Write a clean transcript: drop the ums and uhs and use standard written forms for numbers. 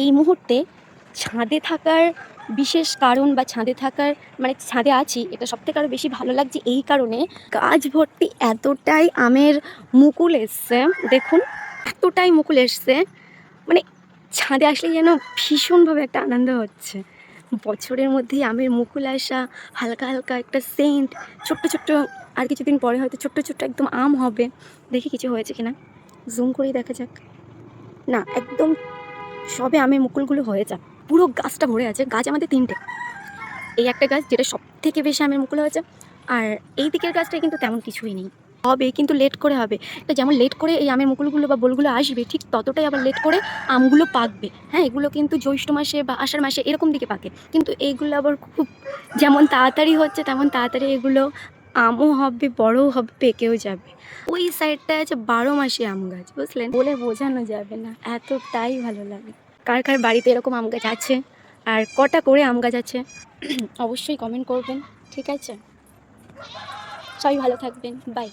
এই মুহূর্তে ছাদে থাকার বিশেষ কারণ বা ছাদে থাকার মানে ছাদে আছি এটা সবথেকে আরও বেশি ভালো লাগছে এই কারণে, গাছ ভর্তি এতটাই আমের মুকুল এসছে, দেখুন এতটাই মুকুল এসছে, মানে ছাদে আসলে যেন ভীষণভাবে একটা আনন্দ হচ্ছে। বছরের মধ্যেই আমের মুকুল আসা, হালকা হালকা একটা সেন্ট, ছোট্ট ছোট্ট, আর কিছুদিন পরে হয়তো ছোট্ট ছোট্ট একদম আম হবে। দেখি কিছু হয়েছে কিনা, জুম করেই দেখা যাক। না, একদম সবে আমের মুকুলগুলো হয়ে যায়, পুরো গাছটা ভরে আছে। গাছ আমাদের 3টে, এই একটা গাছ যেটা সব থেকে বেশি আমের মুকুল হয়েছে, আর এই দিকের গাছটায় কিন্তু তেমন কিছুই নেই। হবে কিন্তু লেট করে হবে, তো যেমন লেট করে এই আমের মুকুলগুলো বা বোলগুলো আসবে, ঠিক ততটাই আবার লেট করে আমগুলো পাকবে। হ্যাঁ, এগুলো কিন্তু জ্যৈষ্ঠ মাসে বা আষাঢ় মাসে এরকম দিকে পাকে, কিন্তু এইগুলো আবার খুব যেমন তাড়াতাড়ি হচ্ছে তেমন তাড়াতাড়ি এগুলো আমও হবে, বড়ও হবে, পেকেও যাবে। ওই সাইডটায় আছে 12 মাসে আম গাছ, বুঝলেন, বলে বোঝানো যাবে না, এতটাই ভালো লাগে। কার কার বাড়িতে এরকম আম গাছ আছে আর কটা করে আম গাছ আছে অবশ্যই কমেন্ট করবেন। ঠিক আছে, সবাই ভালো থাকবেন, বাই।